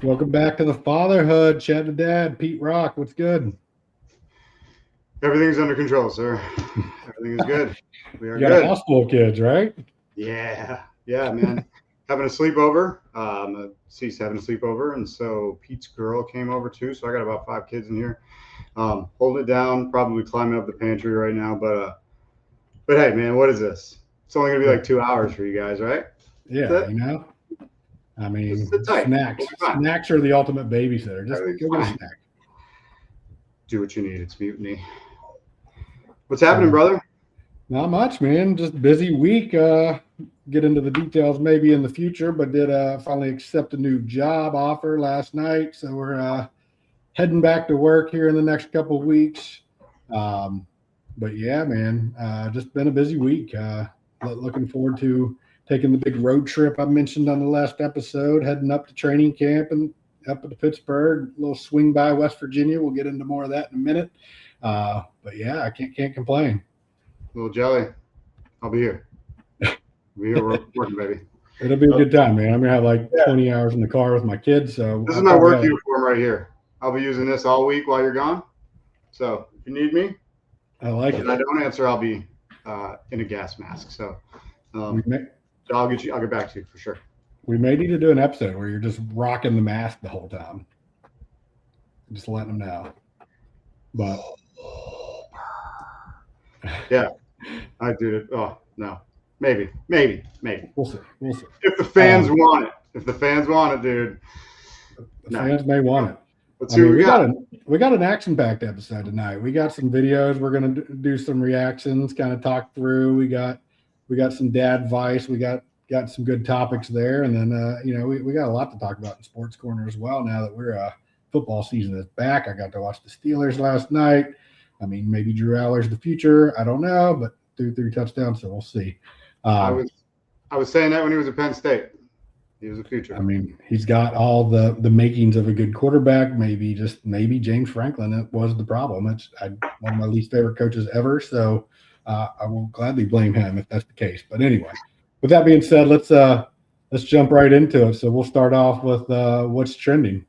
Welcome back to the fatherhood. Chad the dad, Pete Rock. What's good? Everything's under control, sir. Everything is good. We are You got good. a house full of kids, right? Yeah, man. Having a sleepover. Cease having a sleepover, and so Pete's girl came over too. So I got about 5 kids in here. Holding it down, probably climbing up the pantry right now. But hey, man, what is this? It's only gonna be like 2 hours for you guys, right? Yeah, you know. I mean, snacks. We'll Snacks are the ultimate babysitter. Just go get a snack. Do what you need. It's mutiny. What's happening, brother? Not much, man. Just busy week. Get into the details maybe in the future, but did finally accept a new job offer last night. So we're heading back to work here in the next couple of weeks. But yeah, man, just been a busy week. Looking forward to taking the big road trip I mentioned on the last episode, heading up to training camp and up to Pittsburgh, a little swing by West Virginia. We'll get into more of that in a minute. But yeah, I can't complain. A little jelly. I'll be here. We're here working, baby. It'll be a good time, man. I'm gonna have like 20 hours in the car with my kids. So this is my work uniform right here. I'll be using this all week while you're gone. So if you need me, I like it. If I don't answer, I'll be in a gas mask. So I'll get back to you for sure. We may need to do an episode where you're just rocking the mask the whole time. Just letting them know. But yeah, I do it. Oh no, maybe. We'll see. If the fans want it, dude. The fans may want it. Let's see what we got. We got an action-packed episode tonight. We got some videos. We're gonna do some reactions, kind of talk through. We got some Dadvice. We got some good topics there, and then we got a lot to talk about in Sports Corner as well. Now that we're football season is back, I got to watch the Steelers last night. I mean, maybe Drew Aller's the future. I don't know, but threw 3 touchdowns, so we'll see. I was saying that when he was at Penn State. He was the future. I mean, he's got all the makings of a good quarterback. Maybe James Franklin was the problem. It's one of my least favorite coaches ever, so I will gladly blame him if that's the case. But anyway, with that being said, let's jump right into it. So we'll start off with what's trending.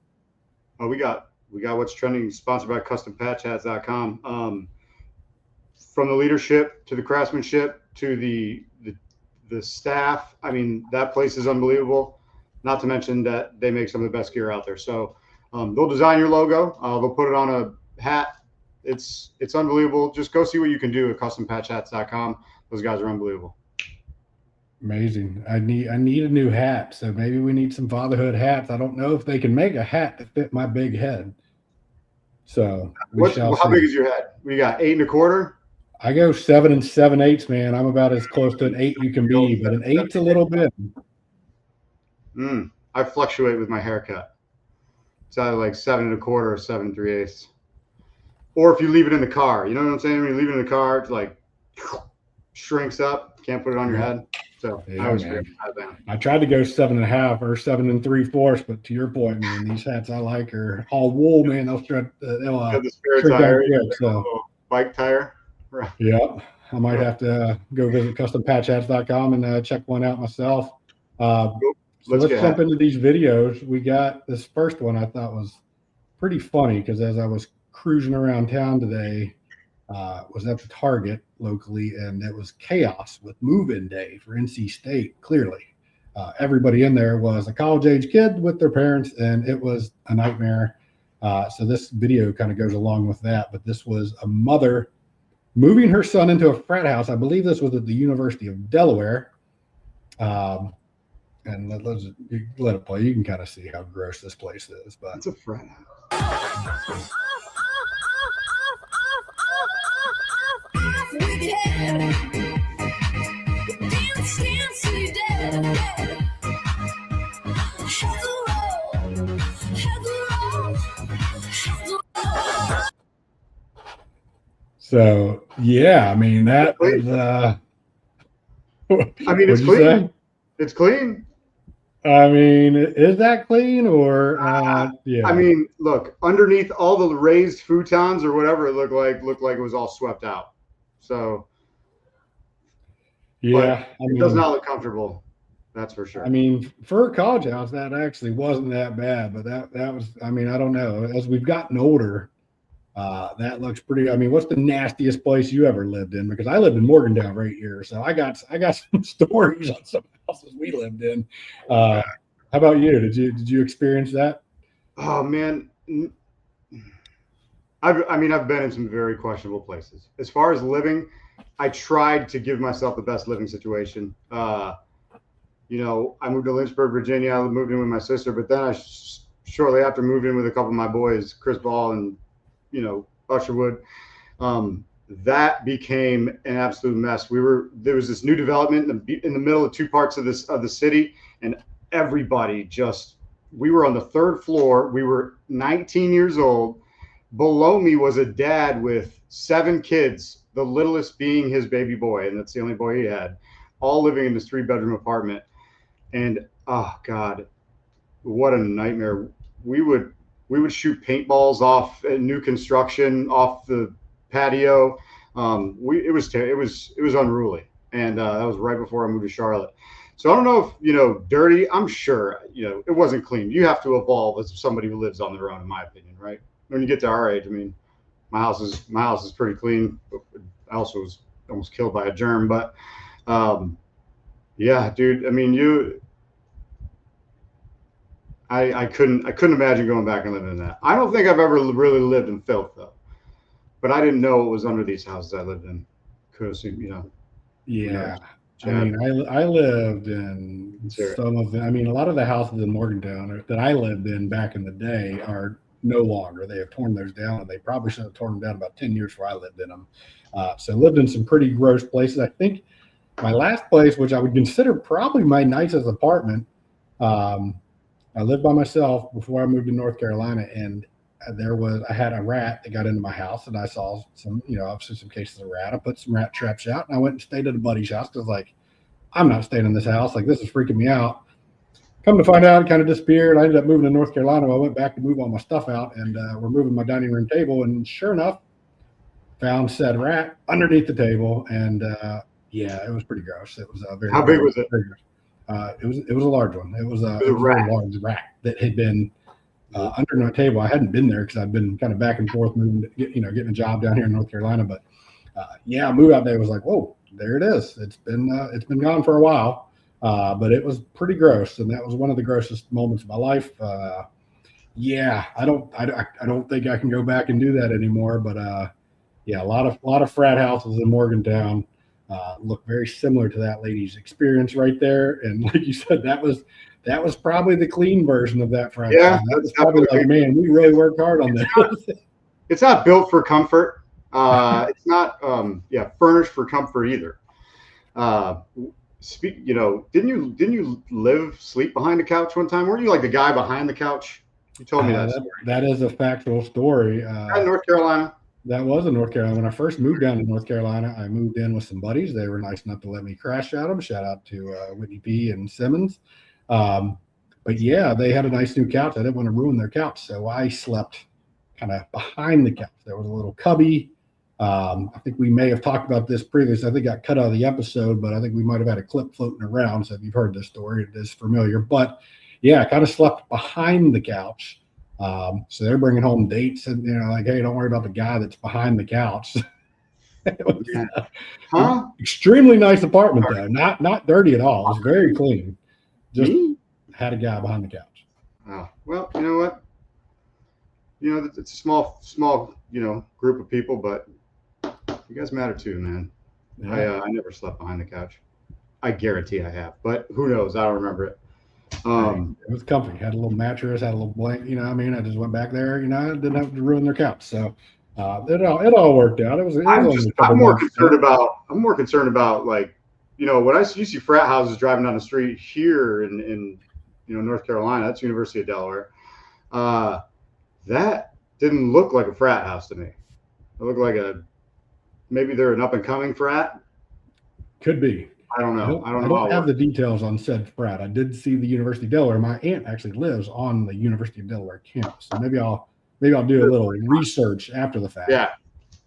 Oh, we got what's trending, sponsored by CustomPatchHats.com. From the leadership to the craftsmanship to the staff, I mean, that place is unbelievable. Not to mention that they make some of the best gear out there. So they'll design your logo. They'll put it on a hat. It's unbelievable. Just go see what you can do at CustomPatchHats.com. Those guys are unbelievable. Amazing. I need a new hat. So maybe we need some fatherhood hats. I don't know if they can make a hat that fit my big head. So how big is your head? We got 8 1/4. I go 7 7/8, man. I'm about as close to an 8 you can be, but an 8's a little bit. I fluctuate with my haircut. It's either like 7 1/4 or 7 3/8. Or if you leave it in the car, you know what I'm saying? When you leave it in the car, it's like shrinks up. Can't put it on your head. So yeah, I tried to go 7 1/2 or 7 3/4, but to your point, man, these hats I like are all wool, man. They'll stretch. The spare tire, bike tire. Right. Yeah, I might have to go visit CustomPatchHats.com and check one out myself. Let's jump into these videos. We got this first one I thought was pretty funny because as I was cruising around town today, was at the Target locally, and it was chaos with move-in day for NC State. Clearly, everybody in there was a college-age kid with their parents, and it was a nightmare. So this video kind of goes along with that, but this was a mother moving her son into a frat house. I believe this was at the University of Delaware. And let's let it play. You can kind of see how gross this place is. But it's a frat house. So yeah, I mean that is, I mean, it's clean. It's clean. I mean, is that clean or yeah? I mean, look, underneath all the raised futons or whatever it looked like it was all swept out. So yeah, it does not look comfortable. That's for sure. I mean, for a college house, that actually wasn't that bad, but that was, I mean, I don't know. As we've gotten older, that looks pretty. I mean, what's the nastiest place you ever lived in? Because I lived in Morgantown right here, so I got some stories on some houses we lived in. How about you? Did you experience that? Oh man, I've been in some very questionable places. As far as living, I tried to give myself the best living situation. I moved to Lynchburg, Virginia. I moved in with my sister, but then shortly after moved in with a couple of my boys, Chris Ball and Usherwood. That became an absolute mess. There was this new development in the middle of two parts of the city, and everybody we were on the third floor. We were 19 years old. Below me was a dad with 7 kids, the littlest being his baby boy, and that's the only boy he had, all living in this 3-bedroom apartment. And oh God, what a nightmare. We would shoot paintballs off new construction off the patio. It was unruly, and that was right before I moved to Charlotte. So I don't know if dirty. I'm sure it wasn't clean. You have to evolve as somebody who lives on their own, in my opinion, right? When you get to our age, I mean, my house is pretty clean. I also was almost killed by a germ, but yeah, dude. I mean, I couldn't imagine going back and living in that. I don't think I've ever really lived in filth though, but I didn't know what was under these houses I lived in. Because Yeah. I mean, I lived in some of I mean, a lot of the houses in Morgantown that I lived in back in the day are no longer. They have torn those down, and they probably should have torn them down about 10 years before I lived in them. So I lived in some pretty gross places. I think my last place, which I would consider probably my nicest apartment, I lived by myself before I moved to North Carolina, and I had a rat that got into my house, and I saw obviously some cases of rat. I put some rat traps out, and I went and stayed at a buddy's house because, like, I'm not staying in this house. Like, this is freaking me out. Come to find out, it kind of disappeared. I ended up moving to North Carolina. I went back to move all my stuff out, and we're moving my dining room table, and sure enough, found said rat underneath the table, and yeah, it was pretty gross. It was very. How big was it? It was a large one. It was a large rat that had been under my table. I hadn't been there because I'd been kind of back and forth moving, getting a job down here in North Carolina. But yeah, move out day was like, whoa, there it is. It's been gone for a while, but it was pretty gross, and that was one of the grossest moments of my life. Yeah, I don't think I can go back and do that anymore. But yeah, a lot of frat houses in Morgantown look very similar to that lady's experience right there. And like you said, that was probably the clean version of that frat. Yeah, that was probably like, man, we really worked hard on this. It's not built for comfort. It's not furnished for comfort either. Didn't you sleep behind the couch one time? Weren't you like the guy behind the couch? You told me that story. That is a factual story. In North Carolina. That was in North Carolina. When I first moved down to North Carolina, I moved in with some buddies. They were nice enough to let me crash at them. Shout out to Whitney P. and Simmons. But yeah, they had a nice new couch. I didn't want to ruin their couch, so I slept kind of behind the couch. There was a little cubby. I think we may have talked about this previously. I think it got cut out of the episode, but I think we might have had a clip floating around. So if you've heard this story, it is familiar. But yeah, I kind of slept behind the couch. So they're bringing home dates and, like, hey, don't worry about the guy that's behind the couch. It was, extremely nice apartment though. Not dirty at all. It was very clean. Just had a guy behind the couch. Oh, well, you know what? It's a small, group of people, but you guys matter too, man. Yeah. I never slept behind the couch. I guarantee I have, but who knows? I don't remember it. It was comfy. Had a little mattress, had a little blanket. I just went back there. I didn't have to ruin their couch, so it all worked out. I'm more concerned about like, when I see frat houses driving down the street here in North Carolina. That's University of Delaware. That didn't look like a frat house to me. It looked like maybe they're an up and coming frat. Could be. I don't know. I don't have the details on said frat. I did see the University of Delaware. My aunt actually lives on the University of Delaware campus, so maybe I'll do a little research after the fact. Yeah,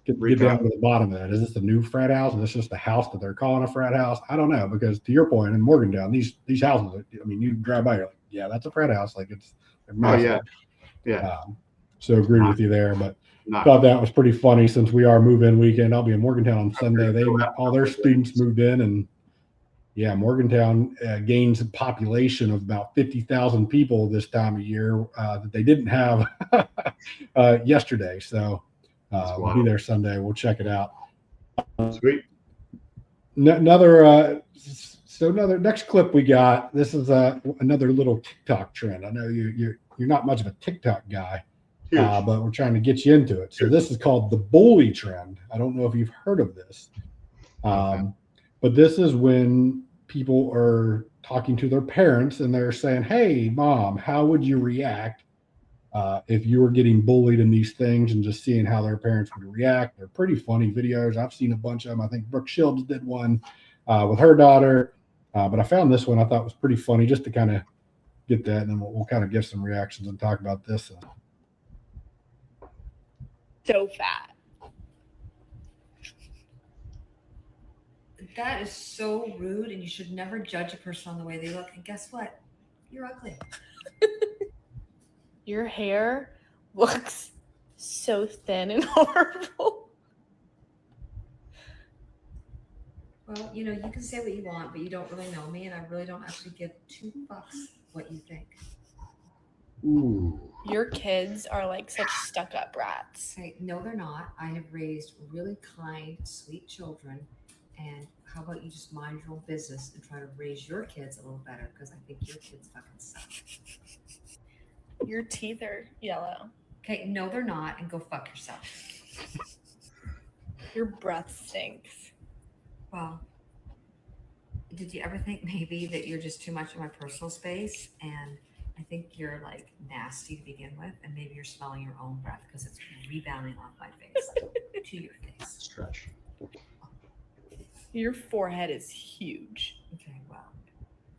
get down to the bottom of that. Is this a new frat house? Is this just a house that they're calling a frat house? I don't know, because to your point, in Morgantown, these houses, I mean, you drive by, you're like, yeah, that's a frat house. Like it's massive. Yeah. So agree with you there, but thought that was pretty funny since we are move-in weekend. I'll be in Morgantown on Sunday. All their students moved in, and yeah, Morgantown gains a population of about 50,000 people this time of year that they didn't have yesterday. So we'll be there Sunday. We'll check it out. Sweet. Another next clip we got. This is another little TikTok trend. I know you're not much of a TikTok guy, but we're trying to get you into it. So this is called the bully trend. I don't know if you've heard of this, but this is when people are talking to their parents and they're saying, "Hey, mom, how would you react if you were getting bullied in these things?" And just seeing how their parents would react. They're pretty funny videos. I've seen a bunch of them. I think Brooke Shields did one with her daughter, but I found this one I thought was pretty funny, just to kind of get that, and then we'll kind of give some reactions and talk about this. So fat. That is so rude, and you should never judge a person on the way they look. And guess what? You're ugly. Your hair looks so thin and horrible. Well, you can say what you want, but you don't really know me, and I really don't actually give 2 fucks what you think. Ooh. Your kids are like such stuck-up brats. Okay, no, they're not. I have raised really kind, sweet children, and how about you just mind your own business and try to raise your kids a little better, because I think your kids fucking suck. Your teeth are yellow. Okay, no, they're not, and go fuck yourself. Your breath stinks. Well, did you ever think maybe that you're just too much in my personal space? And I think you're like nasty to begin with, and maybe you're smelling your own breath because it's rebounding off my face to your face. Stretch. Your forehead is huge. Okay, well,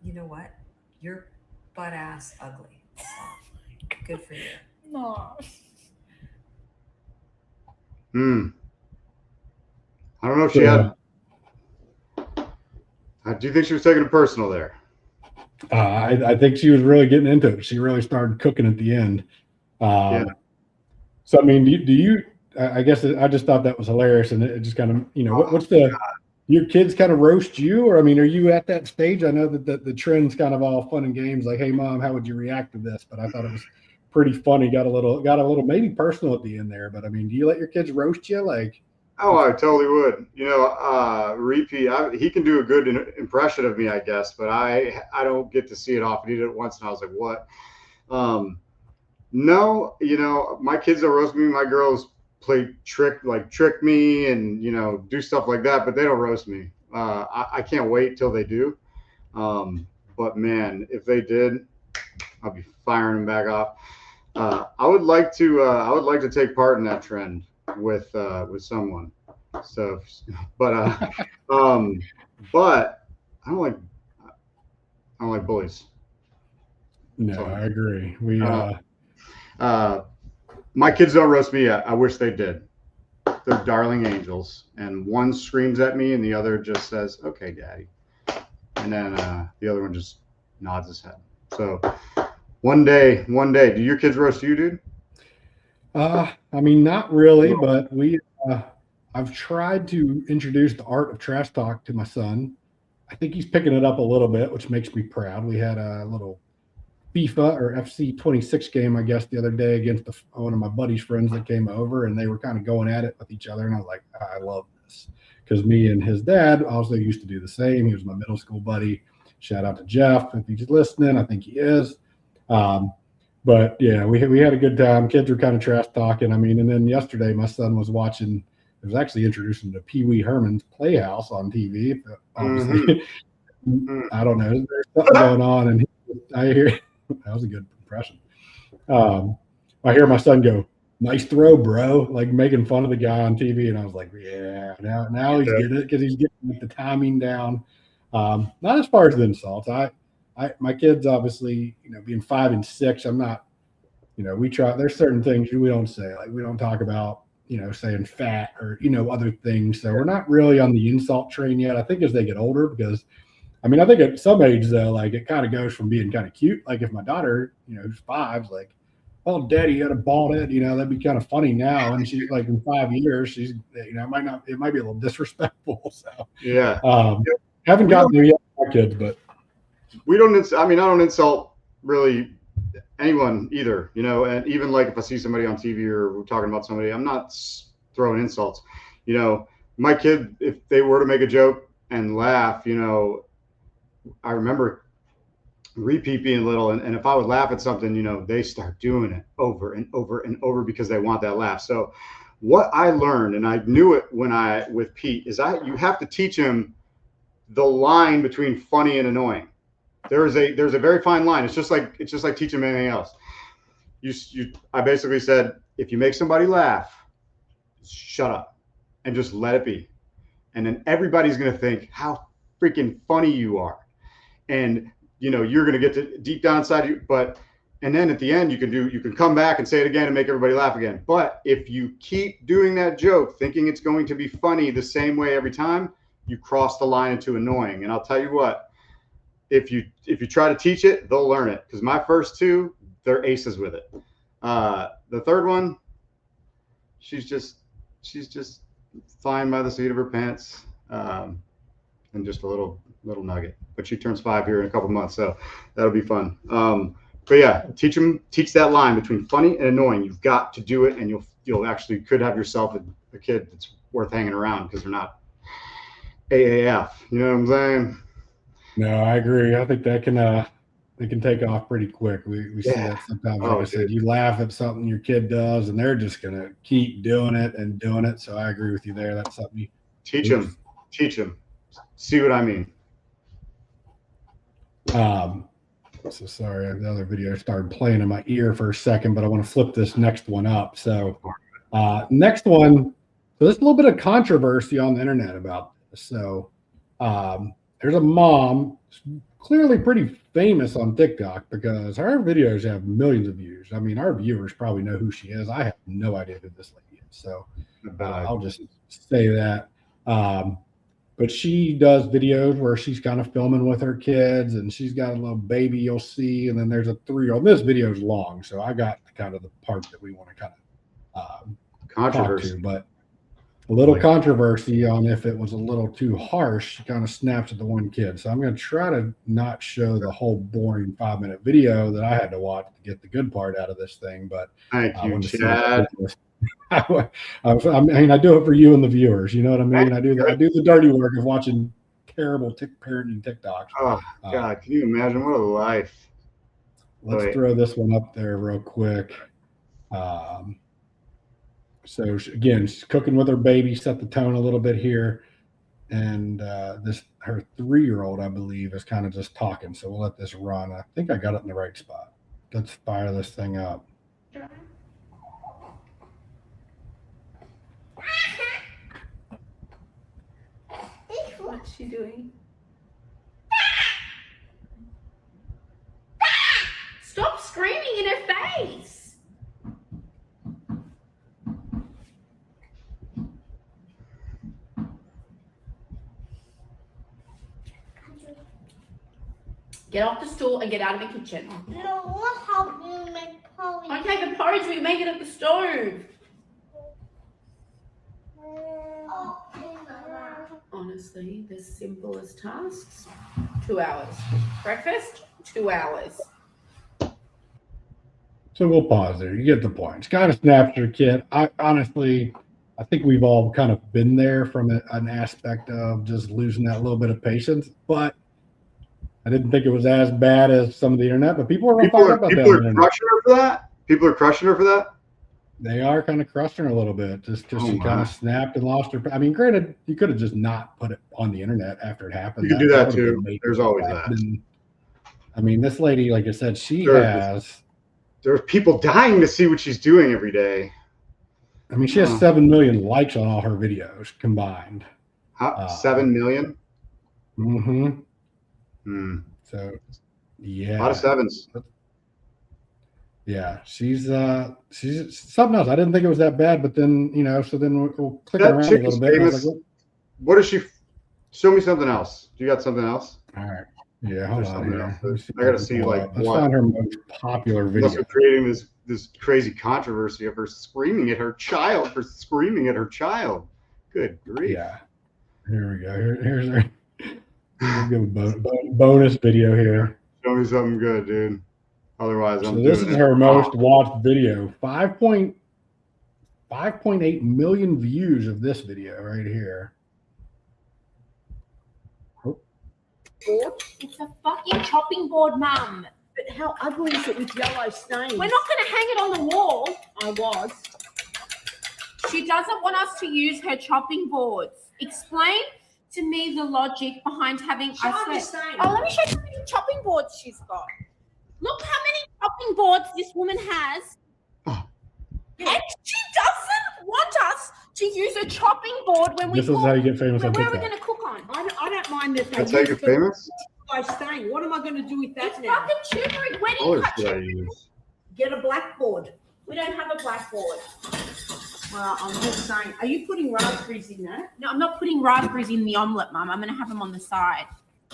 you know what? You're butt ass ugly. So good for you. Aw. I don't know if she had. Do you think she was taking it personal there? I think she was really getting into it. She really started cooking at the end. So, I mean, do you, I guess I just thought that was hilarious. And it just kind of, what's your kids kind of roast you? Or, I mean, are you at that stage? I know that the trend's kind of all fun and games. Like, hey, mom, how would you react to this? But I thought it was pretty funny. Got a little maybe personal at the end there. But, I mean, do you let your kids roast you? Like, oh, I totally would. Repeat. He can do a good impression of me, I guess, but I don't get to see it often. He did it once, and I was like, "What?" No, my kids don't roast me. My girls play trick me, and do stuff like that, but they don't roast me. I can't wait till they do. But man, if they did, I'll be firing them back off. I would like to take part in that trend with someone. So, but I don't like bullies. No, so, I agree. My kids don't roast me yet. I wish they did. They're darling angels, and one screams at me and the other just says, "Okay, daddy," and then the other one just nods his head. So one day, do your kids roast you, dude? I mean, not really, but I've tried to introduce the art of trash talk to my son. I think he's picking it up a little bit, which makes me proud. We had a little FIFA or FC 26 game, I guess, the other day against one of my buddy's friends that came over, and they were kind of going at it with each other. And I was like, I love this, because me and his dad also used to do the same. He was my middle school buddy. Shout out to Jeff if he's listening. I think he is. But yeah, we had a good time. Kids were kind of trash talking. I mean, and then yesterday my son was watching. It was actually introduced him to Pee Wee Herman's Playhouse on TV. Obviously, I don't know. There's something going on, and I hear that was a good impression. I hear my son go, "Nice throw, bro!" Like making fun of the guy on TV, and I was like, "Yeah, now he's getting it because he's getting the timing down." Not as far as the insults. My kids obviously, being 5 and 6, I'm not. We try. There's certain things we don't say. Like we don't talk about saying fat or, other things. So we're not really on the insult train yet. I think as they get older, because I think at some age though, like it kind of goes from being kind of cute. Like if my daughter, who's 5, is like, "Oh, Daddy, you had a bald head," that'd be kind of funny now. And she's like, in 5 years, she's, it might be a little disrespectful. So Yeah. Haven't gotten there yet with my kids, but we don't. I don't insult really anyone either, and even like if I see somebody on TV or we're talking about somebody, I'm not throwing insults. My kid, if they were to make a joke and laugh, I remember repeat being little, and if I would laugh at something, they start doing it over and over and over because they want that laugh. So what I learned, and I knew it with Pete, is you have to teach him the line between funny and annoying. There's a very fine line. It's just like teaching him anything else. I basically said, if you make somebody laugh, shut up and just let it be. And then everybody's going to think how freaking funny you are. And, you're going to get to deep down inside you. And then at the end, you can come back and say it again and make everybody laugh again. But if you keep doing that joke, thinking it's going to be funny the same way every time, you cross the line into annoying. And I'll tell you what, if you try to teach it, they'll learn it. Because my first 2, they're aces with it. The third one, she's just flying by the seat of her pants, and just a little nugget. But she turns 5 here in a couple months, so that'll be fun. But yeah, teach that line between funny and annoying. You've got to do it, and you'll actually could have yourself a kid that's worth hanging around because they're not AAF. You know what I'm saying? No, I agree. I think that can take off pretty quick. We see that sometimes. Like I said, you laugh at something your kid does, and they're just gonna keep doing it and doing it. So I agree with you there. That's something you teach them. See what I mean? So sorry, the other video started playing in my ear for a second, but I want to flip this next one up. So next one. So there's a little bit of controversy on the internet about this. So there's a mom, clearly pretty famous on TikTok because her videos have millions of views. Our viewers probably know who she is. I have no idea who this lady is. So I'll just say that. But she does videos where she's kind of filming with her kids, and she's got a little baby you'll see, and then there's a 3-year-old. This video is long, so I got kind of the part that we want to kind of talk to, but a little controversy on if it was a little too harsh. She kind of snaps at the one kid. So I'm going to try to not show the whole boring 5-minute video that I had to watch to get the good part out of this thing. But thank you, Chad. I do it for you and the viewers. You know what I mean? I do the dirty work of watching terrible parenting TikToks. Oh God, can you imagine what a life? Let's throw this one up there real quick. So again, she's cooking with her baby, set the tone a little bit here. And her 3-year-old, I believe, is kind of just talking. So we'll let this run. I think I got it in the right spot. Let's fire this thing up. What's she doing? Stop screaming in her face! Get off the stool and get out of the kitchen. No, what help you make porridge? Okay, the porridge, we make it at the stove. Honestly, the simplest tasks, 2 hours. Breakfast, 2 hours. So we'll pause there. You get the point. She kind of snaps her kid. I think we've all kind of been there from an aspect of just losing that little bit of patience. But I didn't think it was as bad as some of the internet. But people are fired up about that. People are crushing her for that. People are crushing her for that. They are kind of crushing her a little bit, just because she kind of snapped and lost her. Granted, you could have just not put it on the internet after it happened. You could do that too. There's always that. This lady, like I said, there's people dying to see what she's doing every day. She has 7 million likes on all her videos combined. 7 million? Mm-hmm. So, yeah. A lot of sevens. Yeah, she's something else. I didn't think it was that bad, but then so then we'll click That around a chick little is bit. And I was famous. like, What is she? Show me something else. You got something else? all right, yeah, hold on something here. else Let me see I if gotta can see, pull like, up. Let's what? find her most popular Must video. be creating this crazy controversy of her screaming at her child for screaming at her child. Good grief. Yeah, here we go. Here's her. We'll give a bonus video here. Show me something good, dude. Otherwise, So I'm this doing is it. her most watched video. 5.8 million views of this video right here. It's a fucking chopping board, Mum. But how ugly is it with yellow stains? We're not going to hang it on the wall. I was. She doesn't want us to use her chopping boards. Explain to me the logic behind having Show us. me the stain. Oh, let me show you how many chopping boards she's got. Look how many chopping boards this woman has. Oh. And she doesn't want us to use a chopping board when we This is cook. how you get famous on Where are we TikTok. going to cook on? I don't mind that. That's how you get famous? Yellow stain. What am I going to do with that It's now? fucking turmeric. Where do What you colors cut should I turmeric? use? Get a blackboard. We don't have a blackboard. Well, I'm just saying. Are you putting raspberries in that? No, I'm not putting raspberries in the omelette, Mum. I'm going to have them on the side.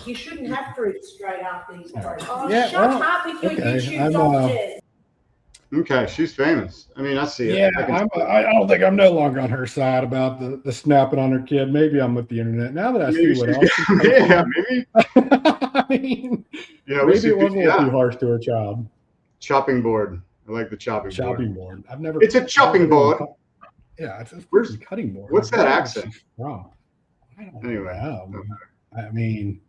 You shouldn't have fruit straight after these fruit. Oh, Yeah, shut well, up with your okay, YouTube I'm, doctors. Okay, she's famous. I mean, I see it. Yeah, I can- I don't think I'm no longer on her side about the snapping on her kid. Maybe I'm with the internet now that I maybe see what she's- else. yeah, maybe. I mean, You know, we maybe see it was a people, little too harsh to her child. chopping board. I like the chopping Chopping board. board. I've never. It's a chopping board. Yeah, it's a Where's- cutting board. what's that Where is accent? she from? I don't Anyway, know. I mean,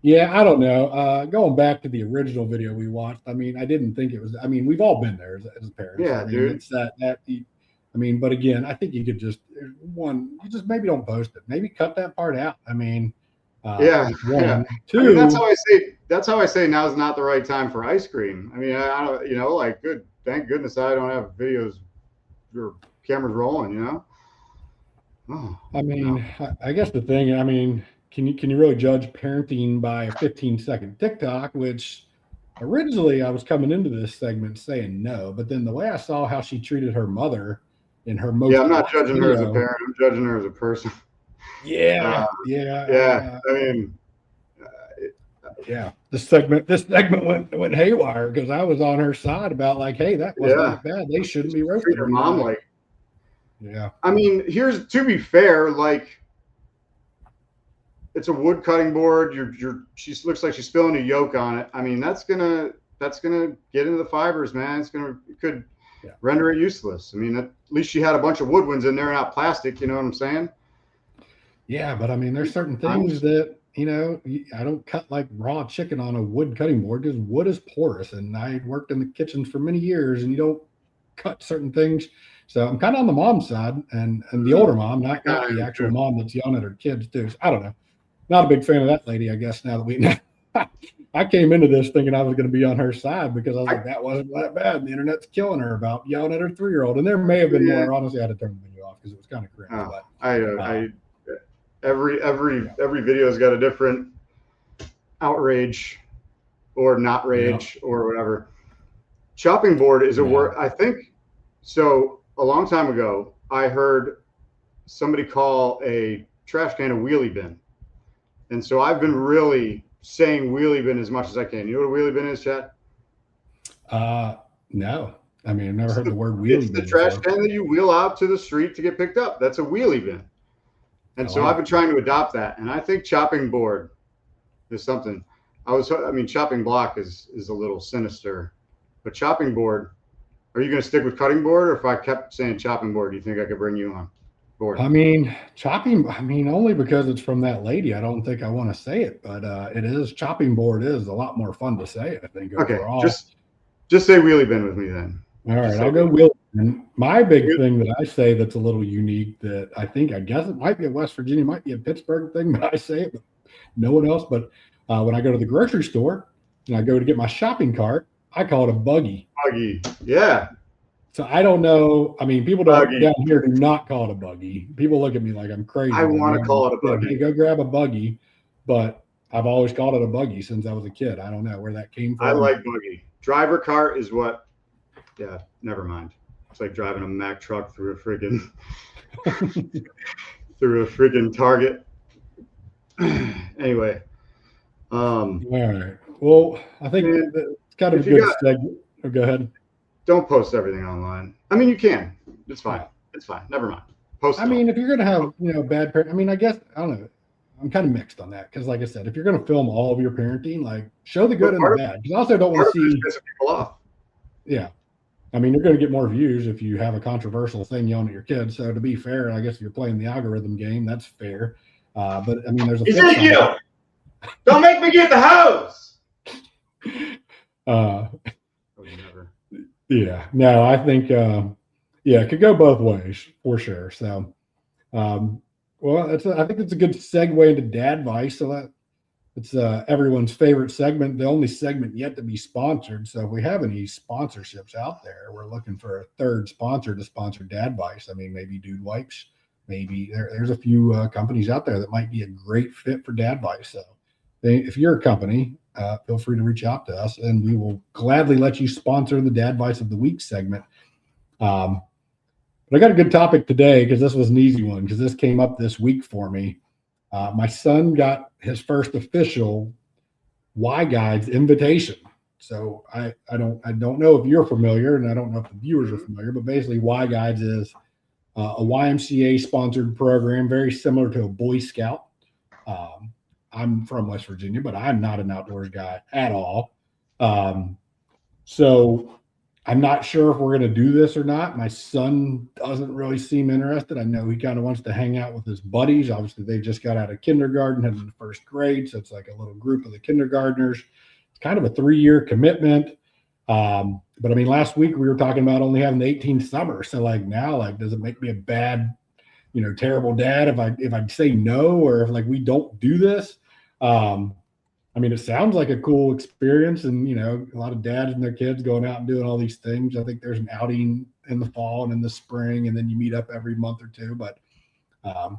yeah, I don't know. Going back to the original video we watched, I mean, I didn't think it was. I mean, we've all been there as parents. Yeah, I mean, dude. It's that. I mean, but again, I think you could just you just maybe don't post it. Maybe cut that part out. I mean, Yeah, one, yeah. two. I mean, that's how I say. That's how I say now's not the right time for ice cream. I mean, I don't. Like good. Thank goodness I don't have videos or cameras rolling. Oh, I mean, I guess the thing. I mean, can you really judge parenting by a 15-second TikTok? Which originally I was coming into this segment saying no, but then the way I saw how she treated her mother in her most yeah. I'm not watched judging her as a video- parent. I'm judging her as a person. Yeah, Yeah. I mean, yeah. This segment went haywire because I was on her side about like, hey, that wasn't Yeah. that bad. They shouldn't be treat roasting her her. mom like. Yeah. I mean, to be fair, like it's a wood cutting board. She looks like she's spilling a yolk on it. I mean, that's gonna get into the fibers, man. It could render it useless. I mean, at least she had a bunch of wood ones in there, not plastic. You know what I'm saying? Yeah, but I mean, there's certain things that I don't cut like raw chicken on a wood cutting board because wood is porous, and I worked in the kitchen for many years, and you don't cut certain things. So I'm kind of on the mom's side and the older mom, not the actual mom that's yelling at her kids too. So I don't know. Not a big fan of that lady, I guess. Now that we know, I came into this thinking I was going to be on her side because I was like, that wasn't that bad. And the internet's killing her about yelling at her 3-year-old, and there may have been more. Honestly, I had to turn the video off because it was kind of cringe. Oh, But every video's got a different outrage or not rage or whatever. Chopping board is a word. I think so. A long time ago, I heard somebody call a trash can a wheelie bin. And so I've been really saying wheelie bin as much as I can. You know what a wheelie bin is, Chad? no. I mean, I've never heard the word wheelie It's the bin trash before. can that you wheel out to the street to get picked up. That's a wheelie bin. And so I've been trying to adopt that. And I think chopping board is something. Chopping block is a little sinister. But chopping board, are you going to stick with cutting board, or if I kept saying chopping board, do you think I could bring you on board? I mean, only because it's from that lady. I don't think I want to say it, but it is chopping board is a lot more fun to say, I think. Okay, overall. just say wheelie bin with me then. All right, I'll go wheelie bin. My big thing that I say that's a little unique that I guess it might be a West Virginia, might be a Pittsburgh thing, but I say it, but no one else. But when I go to the grocery store and I go to get my shopping cart, I call it a buggy. Buggy, yeah. So I don't know. I mean, people down Buggy. here do not call it a buggy. People look at me like I'm crazy. I want to call it a buggy. Hey, go grab a buggy, but I've always called it a buggy since I was a kid. I don't know where that came from. I like buggy. Driver cart is what yeah, never mind. It's like driving a Mack truck through a freaking Target. Anyway, All right. Well, I think man, it's kind of a if you good got, segment. Oh, go ahead. don't post everything online. I mean, you can. It's fine. Yeah. It's fine. Never mind. Post. I mean, if you're going to have, bad parent, I mean, I guess, I don't know. I'm kind of mixed on that because, like I said, if you're going to film all of your parenting, like show the good and the bad. Because I also don't want to see people off. Yeah. I mean, you're going to get more views if you have a controversial thing yelling at your kids. So to be fair, I guess if you're playing the algorithm game, that's fair. But I mean, there's a flip side. Don't make me get the hose. Yeah. No, I think it could go both ways for sure. So well, I think it's a good segue into Dadvice. So it's everyone's favorite segment, the only segment yet to be sponsored. So if we have any sponsorships out there, we're looking for a third sponsor to sponsor Dadvice. I mean, maybe Dude Wipes. Maybe there's a few companies out there that might be a great fit for Dadvice. So if you're a company, feel free to reach out to us, and we will gladly let you sponsor the Dadvice of the Week segment. But I got a good topic today because this was an easy one because this came up this week for me. My son got his first official Y Guides invitation. So I don't know if you're familiar, and I don't know if the viewers are familiar, but basically Y Guides is a YMCA sponsored program, very similar to a Boy Scout. I'm from West Virginia, but I'm not an outdoors guy at all. So I'm not sure if we're going to do this or not. My son doesn't really seem interested. I know he kind of wants to hang out with his buddies. Obviously, they just got out of kindergarten, heading to first grade. So it's like a little group of the kindergartners. It's kind of a 3-year commitment. But I mean, last week we were talking about only having the 18 summer. So like now, like, does it make me a bad, terrible dad if I say no, or if like we don't do this? I mean, it sounds like a cool experience, and a lot of dads and their kids going out and doing all these things. I think there's an outing in the fall and in the spring, and then you meet up every month or two. But I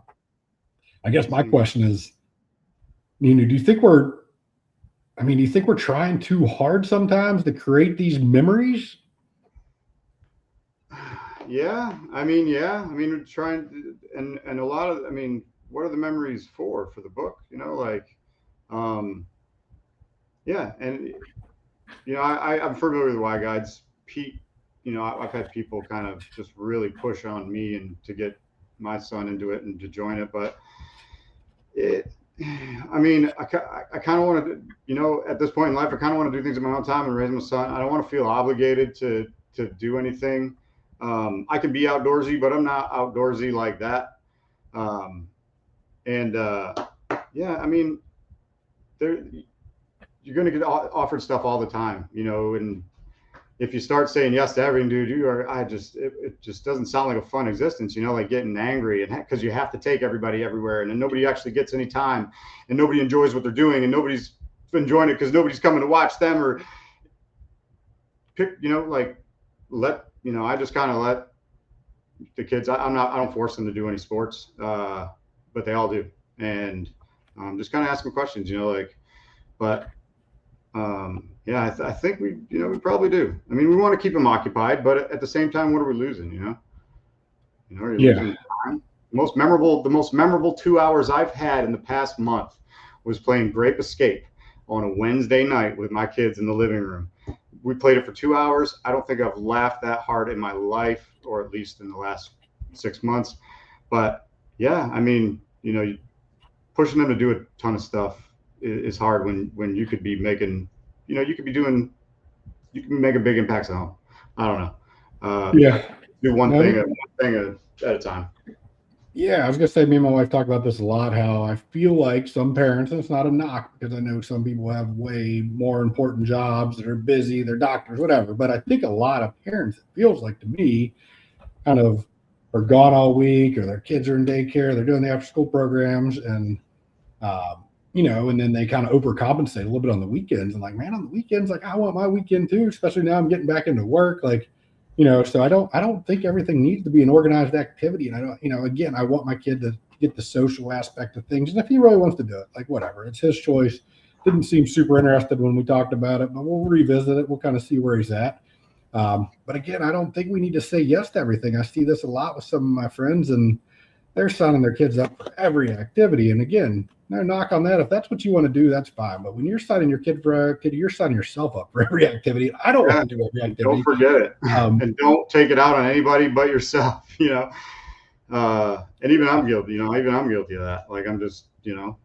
guess my question is, do you think we're trying too hard sometimes to create these memories? Yeah, we're trying, and a lot of, what are the memories for the book? Yeah, and I'm familiar with Y Guides. Pete, I've had people kind of just really push on me and to get my son into it and to join it, but I kind of want to, at this point in life, I kind of want to do things in my own time and raise my son. I don't want to feel obligated to do anything. I can be outdoorsy, but I'm not outdoorsy like that. You're going to get offered stuff all the time, and if you start saying yes to everything, dude, it just doesn't sound like a fun existence, like getting angry and because you have to take everybody everywhere, and then nobody actually gets any time, and nobody enjoys what they're doing, and nobody's enjoying it because nobody's coming to watch them or pick, I just kind of let the kids, I don't force them to do any sports, but they all do. And just kind of ask them questions, I think we probably do. I mean, we want to keep them occupied, but at the same time, what are we losing? Losing time. The most memorable 2 hours I've had in the past month was playing Grape Escape on a Wednesday night with my kids in the living room. We played it for 2 hours. I don't think I've laughed that hard in my life, or at least in the last 6 months. But yeah, pushing them to do a ton of stuff is hard when you could be making, you can make a big impact at home. I don't know. Do one thing at a time. Yeah, I was gonna say, me and my wife talk about this a lot, how I feel like some parents, and it's not a knock because I know some people have way more important jobs that are busy, they're doctors, whatever. But I think a lot of parents, it feels like to me, kind of are gone all week, or their kids are in daycare, they're doing the after school programs, and and then they kind of overcompensate a little bit on the weekends. And like, man, on the weekends, like I want my weekend too, especially now I'm getting back into work. Like, so I don't think everything needs to be an organized activity. And I don't, again, I want my kid to get the social aspect of things. And if he really wants to do it, like whatever, it's his choice. Didn't seem super interested when we talked about it, but we'll revisit it. We'll kind of see where he's at. But again, I don't think we need to say yes to everything. I see this a lot with some of my friends, and they're signing their kids up for every activity. And again, no knock on that. If that's what you want to do, that's fine. But when you're signing your kid for an activity, you're signing yourself up for every activity. I don't want to do every activity. Don't forget it. And don't take it out on anybody but yourself, you know. And even I'm guilty, you know, even I'm guilty of that. Like, I'm just, you know,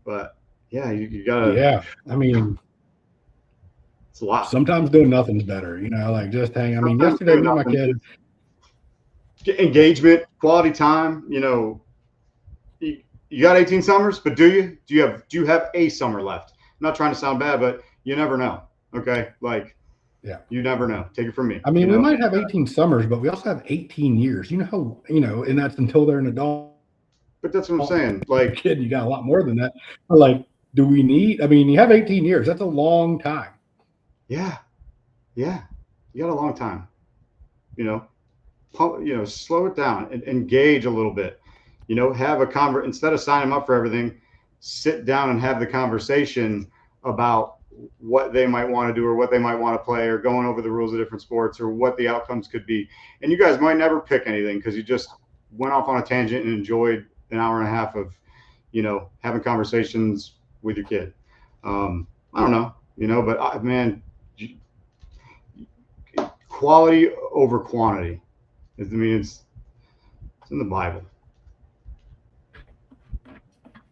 but yeah, you gotta. Yeah. I mean, it's a lot. Sometimes doing nothing's better, you know, like just hang. I mean, yesterday, me and my kid. Engagement, quality time, you know. You got 18 summers, but do you have a summer left? I'm not trying to sound bad, but you never know. Okay. Like, yeah, you never know. Take it from me. I mean, we might have 18 summers, but we also have 18 years. You know how, you know, and that's until they're an adult. But that's what I'm saying. Like, kid, you got a lot more than that. But like, do we need? I mean, you have 18 years. That's a long time. Yeah, yeah, you got a long time. You know, slow it down and engage a little bit. You know, have a instead of signing them up for everything, sit down and have the conversation about what they might want to do or what they might want to play or going over the rules of different sports or what the outcomes could be. And you guys might never pick anything because you just went off on a tangent and enjoyed an hour and a half of, you know, having conversations with your kid. I don't know, you know, but man, quality over quantity. I mean, it's in the Bible.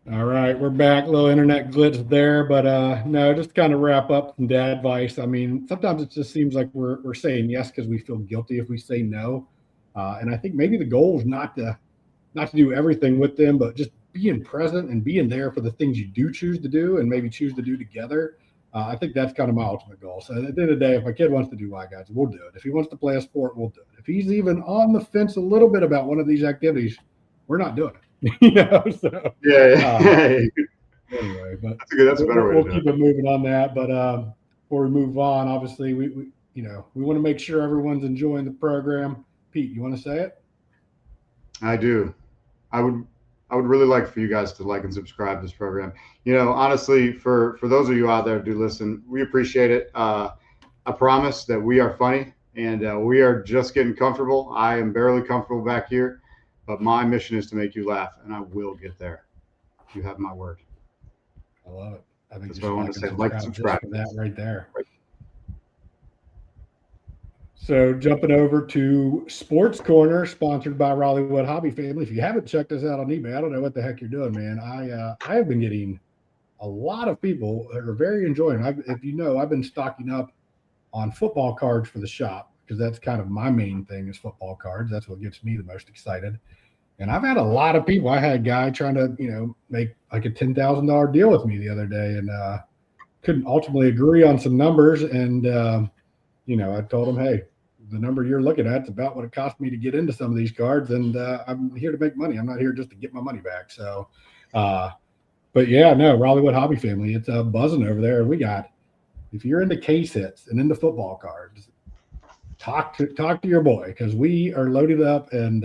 All right, we're back. A little internet glitch there, but no, just to kind of wrap up some Dadvice. I mean, sometimes it just seems like we're saying yes because we feel guilty if we say no, and I think maybe the goal is not to do everything with them, but just being present and being there for the things you do choose to do and maybe choose to do together. I think that's kind of my ultimate goal. So at the end of the day, if my kid wants to do Y Guys, we'll do it. If he wants to play a sport, we'll do it. If he's even on the fence a little bit about one of these activities, we're not doing it. You know, so anyway, but that's a better way. We'll keep it moving on that. But before we move on, obviously we want to make sure everyone's enjoying the program. Pete, you want to say it? I do. I would really like for you guys to like and subscribe to this program. You know, honestly, for those of you out there who do listen, we appreciate it. I promise that we are funny and we are just getting comfortable. I am barely comfortable back here. But my mission is to make you laugh, and I will get there. You have my word. I love it. I think that's what I want to say. Like, subscribe for that right there. Right. So jumping over to Sports Corner, sponsored by Raleighwood Hobby Family. If you haven't checked us out on eBay, I don't know what the heck you're doing, man. I have been getting a lot of people that are very enjoying it. If you know, I've been stocking up on football cards for the shop because that's kind of my main thing is football cards. That's what gets me the most excited. And I've had a lot of people. I had a guy trying to, you know, make like a $10,000 deal with me the other day and couldn't ultimately agree on some numbers. And, you know, I told him, hey, the number you're looking at is about what it cost me to get into some of these cards. And I'm here to make money. I'm not here just to get my money back. So, but yeah, no, Raleighwood Hobby Family, it's buzzing over there. We got, if you're into case hits and into football cards, talk to your boy because we are loaded up and,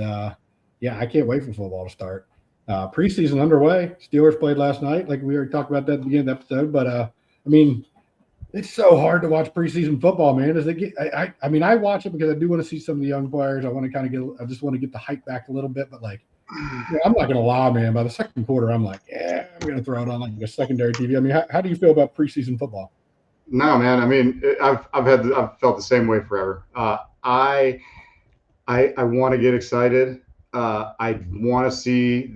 yeah, I can't wait for football to start. Preseason underway. Steelers played last night, like we already talked about that at the beginning of the episode. But I mean, it's so hard to watch preseason football, man. I mean, I watch it because I do want to see some of the young players. I just want to get the hype back a little bit. But like, you know, I'm not gonna lie, man. By the second quarter, I'm like, yeah, I'm gonna throw it on like a secondary TV. I mean, how do you feel about preseason football? No, man. I mean, I've felt the same way forever. I want to get excited. I want to see.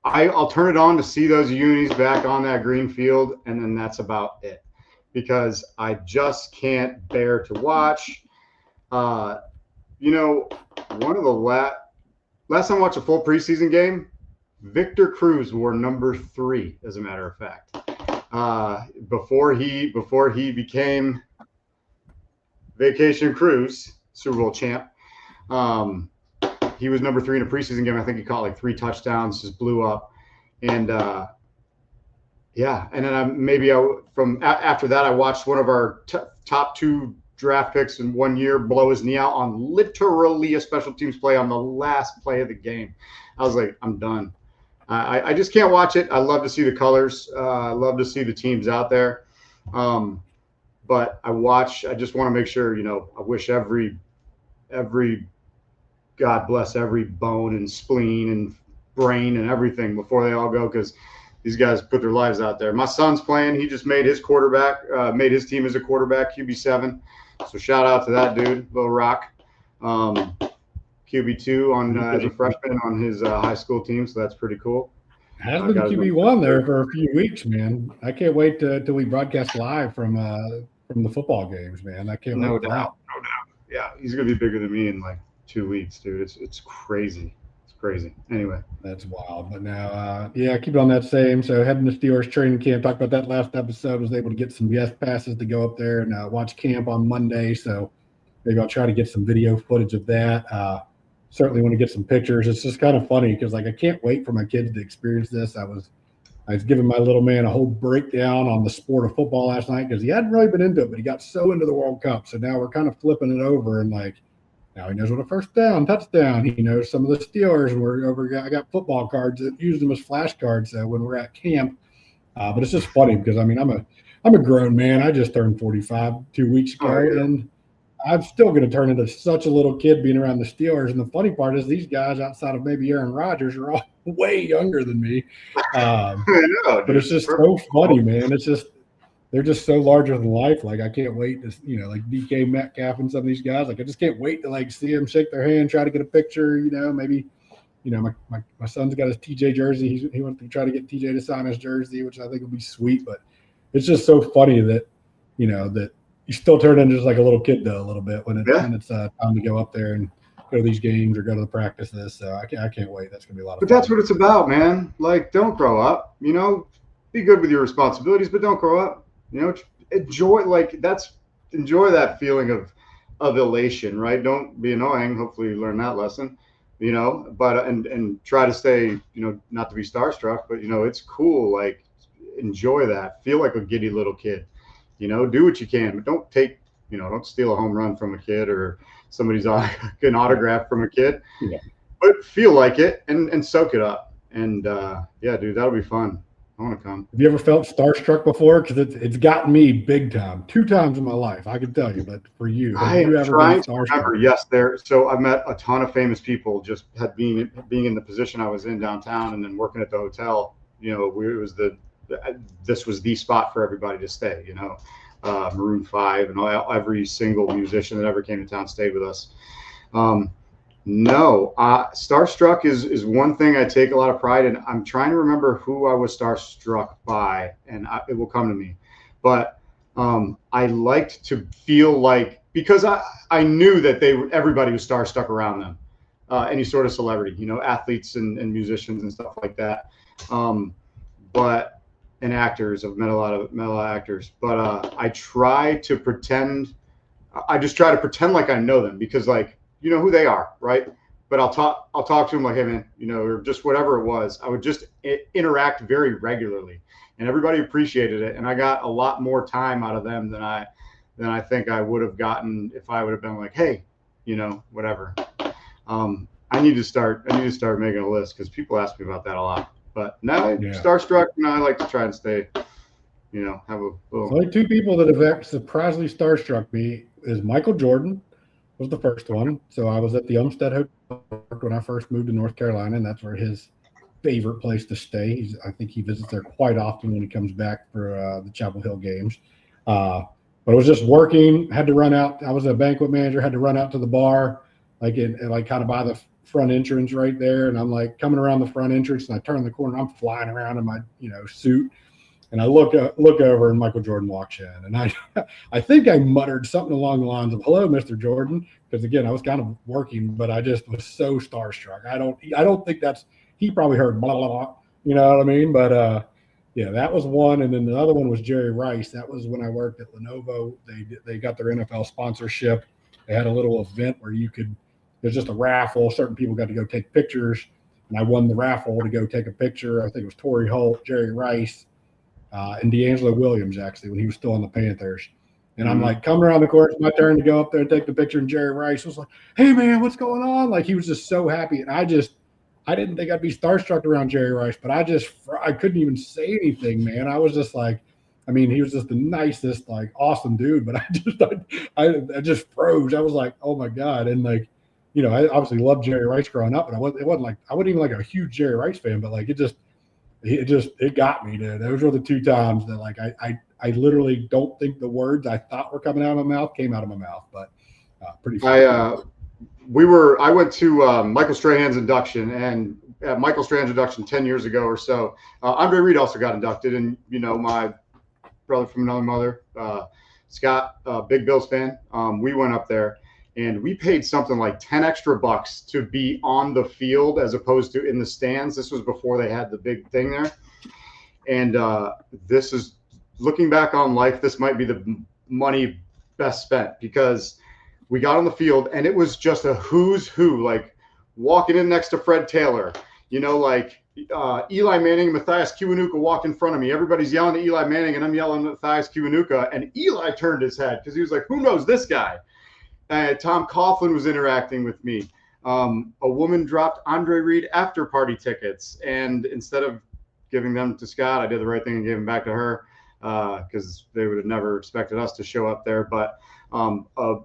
I'll turn it on to see those unis back on that green field, and then that's about it, because I just can't bear to watch. You know, one of the last time I watched a full preseason game, Victor Cruz wore number 3, as a matter of fact. Before he became Vacation Cruz, Super Bowl champ. He was number 3 in a preseason game. I think he caught like 3 touchdowns, just blew up. And yeah, and then after that, I watched one of our top 2 draft picks in one year blow his knee out on literally a special teams play on the last play of the game. I was like, I'm done. I just can't watch it. I love to see the colors. I love to see the teams out there. but I just want to make sure, I wish every God bless every bone and spleen and brain and everything before they all go, because these guys put their lives out there. My son's playing. He just made his made his team as a quarterback, QB7. So shout out to that dude, Lil Rock. QB2 as a freshman on his high school team, so that's pretty cool. Has been QB1 there for a few weeks, man. I can't wait till we broadcast live from the football games, man. I can't wait. No doubt. Yeah, he's gonna be bigger than me in like 2 weeks, dude. It's crazy. It's crazy. Anyway, that's wild. But now, keep it on that same. So heading to Steelers training camp. Talked about that last episode. Was able to get some guest passes to go up there and watch camp on Monday. So maybe I'll try to get some video footage of that. Certainly want to get some pictures. It's just kind of funny because I can't wait for my kids to experience this. I was giving my little man a whole breakdown on the sport of football last night because he hadn't really been into it, but he got so into the World Cup. So now we're kind of flipping it over and now he knows what a first down, touchdown. He knows some of the Steelers, and I got football cards that use them as flashcards when we're at camp. But it's just funny because I'm a grown man. I just turned 45 2 weeks ago, and I'm still going to turn into such a little kid being around the Steelers. And the funny part is these guys outside of maybe Aaron Rodgers are all way younger than me. But it's just so funny, man. It's just, they're just so larger than life. I can't wait to, DK Metcalf and some of these guys. I just can't wait to see them shake their hand, try to get a picture, maybe, my son's got his TJ jersey. He wants to try to get TJ to sign his jersey, which I think will be sweet. But it's just so funny that, that you still turn into just like a little kid though a little bit when it's time to go up there and go to these games or go to the practices. So I can't wait. That's gonna be a lot of fun. But that's what it's about, man. Don't grow up. Be good with your responsibilities, but don't grow up. Enjoy enjoy that feeling of elation, right? Don't be annoying. Hopefully you learn that lesson. But and try to stay, not to be starstruck, but it's cool. Enjoy that. Feel like a giddy little kid. Do what you can, but don't steal a home run from a kid or somebody's an autograph from a kid. Yeah. But feel like it and soak it up. And dude, that'll be fun. I want to come. Have you ever felt starstruck before? Because it's gotten me big time. 2 times in my life, I can tell you. But for you, have you ever been starstruck? Yes, so I met a ton of famous people. Just had being in the position I was in downtown, and then working at the hotel. This was the spot for everybody to stay. Maroon 5 and every single musician that ever came to town stayed with us. No, starstruck is one thing I take a lot of pride in. I'm trying to remember who I was starstruck by, and it will come to me. But I liked to feel because I knew that everybody was starstruck around them, any sort of celebrity, athletes and musicians and stuff like that. And actors. I've met a lot of actors, but I try to pretend. I just try to pretend like I know them because who they are, right? But I'll talk to them hey man, or just whatever it was. I would just interact very regularly, and everybody appreciated it. And I got a lot more time out of them than I think I would have gotten if I would have been hey, whatever. I need to start making a list because people ask me about that a lot. But now, starstruck, I like to try and stay, have a little. Only 2 people that have surprisingly starstruck me is Michael Jordan was the first one. So I was at the Umstead Hotel when I first moved to North Carolina, and that's where his favorite place to stay. I think he visits there quite often when he comes back for the Chapel Hill games. But I was just working, had to run out. I was a banquet manager, had to run out to the bar, kind of by the front entrance right there, and I'm coming around the front entrance, and I turn the corner, and I'm flying around in my suit, and I look over, and Michael Jordan walks in, and I think I muttered something along the lines of "Hello, Mr. Jordan," because again I was kind of working, but I just was so starstruck. I don't think he probably heard blah blah blah, you know what I mean? But that was one, and then the other one was Jerry Rice. That was when I worked at Lenovo. They got their NFL sponsorship. They had a little event where there's just a raffle. Certain people got to go take pictures, and I won the raffle to go take a picture. I think it was Torrey Holt, Jerry Rice, and D'Angelo Williams, actually, when he was still on the Panthers. And I'm coming around the court. It's my turn to go up there and take the picture. And Jerry Rice was "Hey, man, what's going on?" He was just so happy. And I didn't think I'd be starstruck around Jerry Rice, but I couldn't even say anything, man. I was just I mean, he was just the nicest, like awesome dude, but I just froze. I was like, oh my God. And like, you know, I obviously loved Jerry Rice growing up, but it wasn't like, I wasn't even like a huge Jerry Rice fan, but like, it got me, dude. Those were the 2 times that like, I literally don't think the words I thought were coming out of my mouth came out of my mouth, but pretty funny. I went to Michael Strahan's induction, and at Michael Strahan's induction 10 years ago or so, Andre Reed also got inducted, and you know, my brother from another mother, Scott, big Bills fan, we went up there, and we paid something like 10 extra bucks to be on the field as opposed to in the stands. This was before they had the big thing there, and this is, looking back on life, this might be the money best spent, because we got on the field and it was just a who's who, like walking in next to Fred Taylor, you know, like Eli Manning and Matthias Kiwanuka walked in front of me. Everybody's yelling at Eli Manning and I'm yelling at Matthias Kiwanuka, and Eli turned his head because he was like, who knows this guy? Tom Coughlin was interacting with me. A woman dropped Andre Reed after party tickets, and instead of giving them to Scott, I did the right thing and gave them back to her, because they would have never expected us to show up there. But a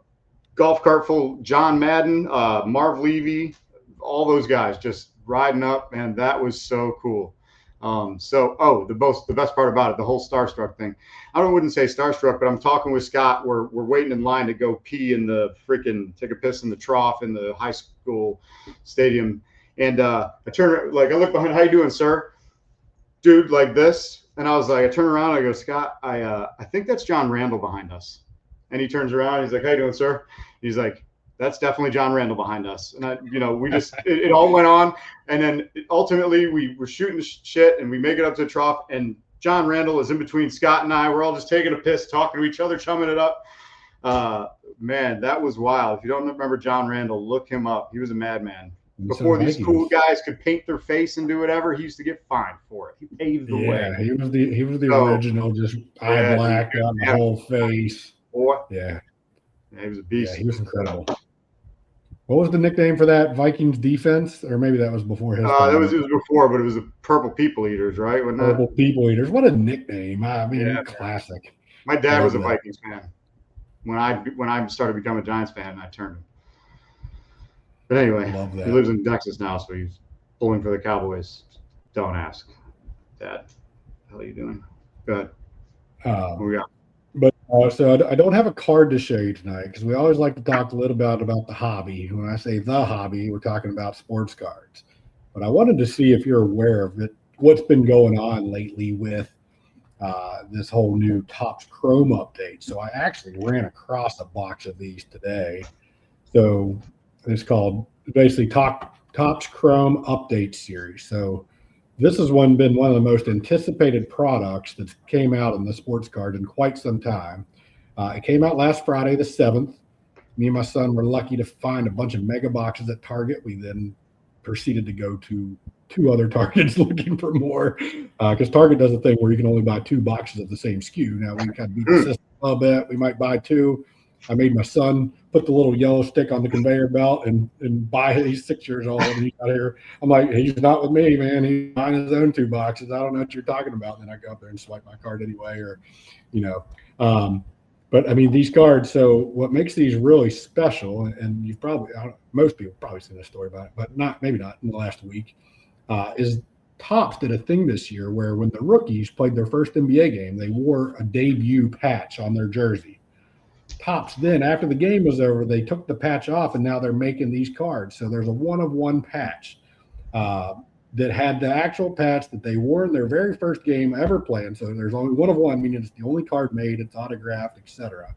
golf cart full, John Madden, Marv Levy, all those guys just riding up, and that was so cool. The best part about it, the whole starstruck thing. I wouldn't say starstruck, but I'm talking with Scott. We're waiting in line to go pee in the take a piss in the trough in the high school stadium, and I look behind. How you doing, sir? Dude, like this. And I was like, I turn around, I go, Scott, I think that's John Randall behind us. And he turns around, he's like, how you doing, sir? He's like, that's definitely John Randall behind us. And we just, it all went on. And then ultimately we were shooting shit and we make it up to the trough. And John Randall is in between Scott and I. We're all just taking a piss, talking to each other, chumming it up. Man, that was wild. If you don't remember John Randall, look him up. He was a madman. Before these cool guys could paint their face and do whatever, he used to get fined for it. He paved the way. He was the original, just eye black on the whole face. Boy. Yeah, he was a beast. Yeah, he was incredible. What was the nickname for that Vikings defense? Or maybe that was before his time. It was before, but it was the Purple People Eaters, right? Purple People Eaters. What a nickname. I mean, classic. My dad was a Vikings fan. When I started becoming a Giants fan, I turned him. But anyway, he lives in Texas now, so he's pulling for the Cowboys. Don't ask. Dad, what the hell are you doing? Go ahead. What we got? But so I don't have a card to show you tonight, because we always like to talk a little about the hobby. When I say the hobby, we're talking about sports cards. But I wanted to see if you're aware of it, what's been going on lately with this whole new Topps Chrome update. So I actually ran across a box of these today. So it's called basically Topps Chrome Update Series. So this has been one of the most anticipated products that came out in the sports card in quite some time. It came out last Friday, the 7th. Me and my son were lucky to find a bunch of mega boxes at Target. We then proceeded to go to 2 other Targets looking for more, because Target does a thing where you can only buy 2 boxes of the same SKU. Now, we kind of beat the system a little bit. We might buy 2. I made my son put the little yellow stick on the conveyor belt and buy it. He's 6 years old, and he's out here. I'm like, he's not with me, man. He's buying his own 2 boxes. I don't know what you're talking about. And then I go up there and swipe my card anyway, or, but I mean, these cards. So what makes these really special, and you've probably, most people have probably seen this story about it, but maybe not in the last week, is Topps did a thing this year where when the rookies played their first NBA game, they wore a debut patch on their jersey. Topps then, after the game was over, they took the patch off, and now they're making these cards. So there's a 1-of-1 patch that had the actual patch that they wore in their very first game ever playing. So there's only 1-of-1, meaning it's the only card made, it's autographed, etc.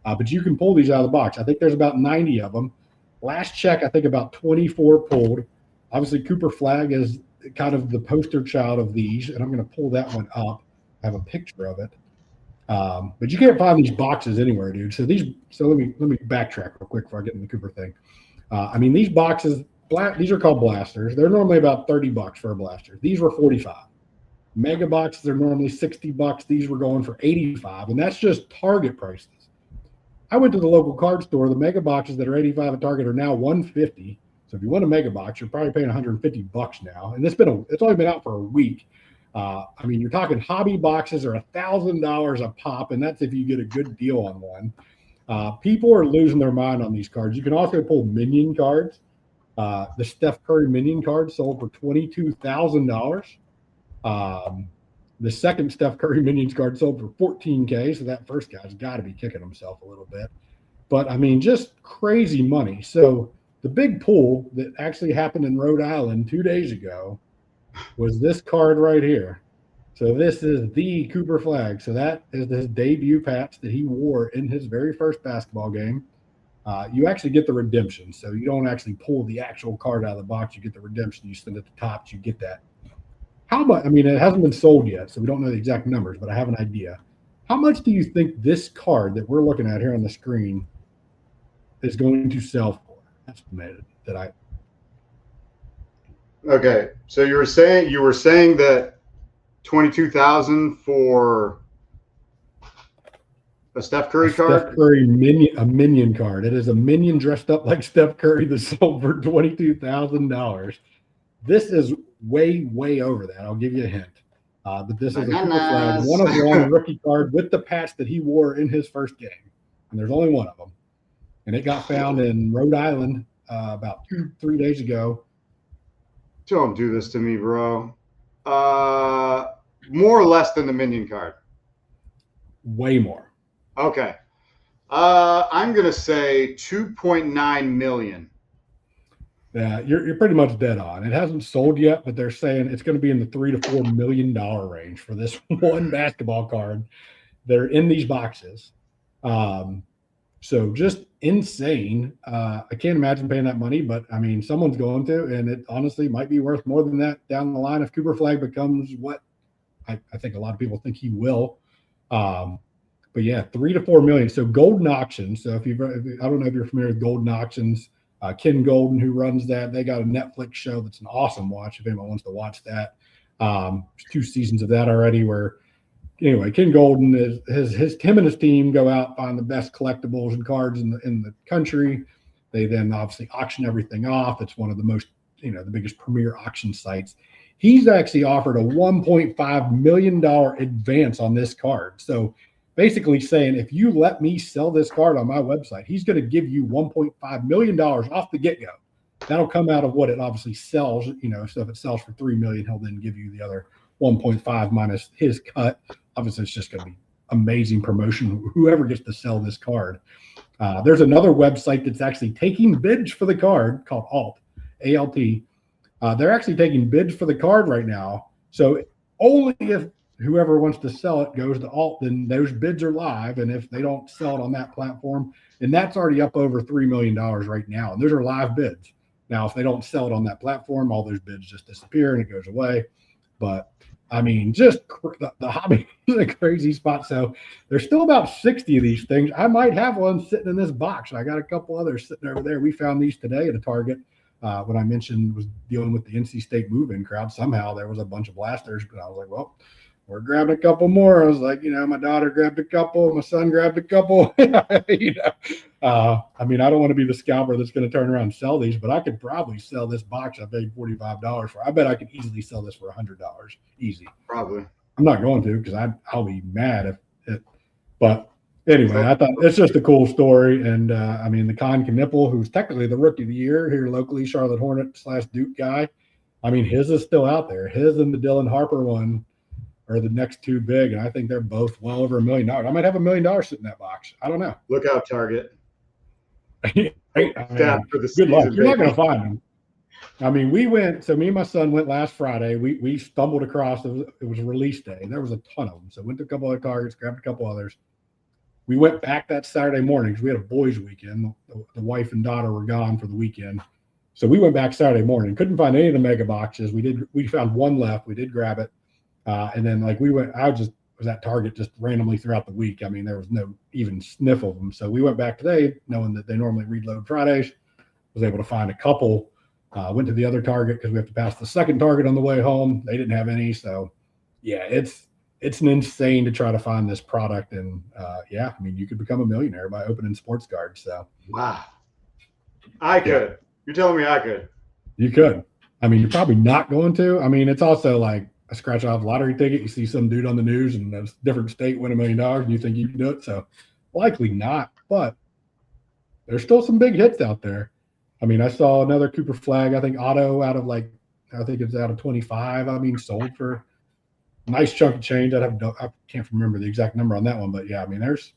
But you can pull these out of the box. I think there's about 90 of them. Last check, I think about 24 pulled. Obviously, Cooper Flagg is kind of the poster child of these, and I'm going to pull that one up. I have a picture of it. But you can't find these boxes anywhere, dude. So let me backtrack real quick before I get into the Cooper thing. I mean, these boxes, these are called blasters. They're normally about $30 for a blaster. These were $45. Mega boxes are normally $60. These were going for $85, and that's just Target prices. I went to the local card store. The mega boxes that are $85 at Target are now $150. So if you want a mega box, you're probably paying $150 now. And it's only been out for a week. I mean, you're talking hobby boxes are $1,000 a pop, and that's if you get a good deal on one. People are losing their mind on these cards. You can also pull minion cards. The Steph Curry minion card sold for $22,000. The second Steph Curry minions card sold for $14K. So that first guy's got to be kicking himself a little bit. But I mean, just crazy money. So the big pull that actually happened in Rhode Island 2 days ago was this card right here. So this is the Cooper Flagg. So that is his debut patch that he wore in his very first basketball game. You actually get the redemption. So you don't actually pull the actual card out of the box. You get the redemption. You send it to Topps. You get that. How much? I mean, it hasn't been sold yet, so we don't know the exact numbers, but I have an idea. How much do you think this card that we're looking at here on the screen is going to sell for? Estimated that I. Okay, so you were saying that 22,000 for a Steph Curry card? Steph Curry minion card. It is a minion dressed up like Steph Curry that sold for $22,000. This is way over that. I'll give you a hint. But this is a Cooper Flagg one-of-one rookie card with the patch that he wore in his first game. And there's only one of them. And it got found in Rhode Island about 2-3 days ago. Don't do this to me, bro. More or less than the minion card? Way more. Okay. I'm going to say 2.9 million. Yeah, you're pretty much dead on. It hasn't sold yet, but they're saying it's going to be in the $3 to $4 million range for this one basketball card. They're in these boxes. So just insane. I can't imagine paying that money, but I mean, someone's going to, and it honestly might be worth more than that down the line if Cooper Flagg becomes what I think a lot of people think he will. But yeah, 3 to 4 million. So Golden Auctions. So if I don't know if you're familiar with Golden Auctions, Ken Golden, who runs that, they got a Netflix show that's an awesome watch if anyone wants to watch that. There's 2 seasons of that already. Where anyway, Ken Golden him and his team go out, find the best collectibles and cards in the country. They then obviously auction everything off. It's one of the most, the biggest premier auction sites. He's actually offered a $1.5 million advance on this card. So basically saying, if you let me sell this card on my website, he's going to give you $1.5 million off the get-go. That'll come out of what it obviously sells. So if it sells for $3 million, he'll then give you the other 1.5 minus his cut. Obviously, it's just going to be amazing promotion. Whoever gets to sell this card. There's another website that's actually taking bids for the card called Alt, A-L-T. They're actually taking bids for the card right now. So only if whoever wants to sell it goes to Alt, then those bids are live. And if they don't sell it on that platform, and that's already up over $3 million right now. And those are live bids. Now, if they don't sell it on that platform, all those bids just disappear and it goes away. But I mean, just the hobby is a crazy spot. So there's still about 60 of these things. I might have one sitting in this box. I got a couple others sitting over there. We found these today at a Target. When I mentioned was dealing with the NC State move-in crowd, somehow there was a bunch of blasters, but I was like, well, we're grabbing a couple more. I was like, my daughter grabbed a couple, my son grabbed a couple. I mean, I don't want to be the scalper that's going to turn around and sell these, but I could probably sell this box I paid $45 for. I bet I could easily sell this for $100, easy. Probably. I'm not going to because I'll be mad if it. But anyway, I thought it's just a cool story. And I mean, the Con Knipple, who's technically the rookie of the year here locally, Charlotte Hornet / Duke guy. I mean, his is still out there. His and the Dylan Harper one are the next 2 big, and I think they're both well over $1 million. I might have $1 million sitting in that box. I don't know. Look out, Target. Good luck. You're not going to find them. I mean, me and my son went last Friday. We stumbled across, it was release day. There was a ton of them. So went to a couple other Targets, grabbed a couple others. We went back that Saturday morning because we had a boys' weekend. The wife and daughter were gone for the weekend. So we went back Saturday morning. Couldn't find any of the mega boxes. We found one left. We did grab it. And then I was at Target just randomly throughout the week. I mean, there was no even sniff of them. So we went back today knowing that they normally reload Fridays, was able to find a couple, went to the other Target because we have to pass the second Target on the way home. They didn't have any. So yeah, it's an insane to try to find this product. And I mean, you could become a millionaire by opening sports cards. So wow. I could. Yeah. You're telling me I could. You could. I mean, you're probably not going to. I mean, it's also like a scratch off lottery ticket. You see some dude on the news in a different state win $1 million, and you think you can do it. So likely not, but there's still some big hits out there. I mean, I saw another Cooper Flagg, I think auto out of I think it's out of 25. I mean, sold for a nice chunk of change. I can't remember the exact number on that one, but yeah, I mean, there's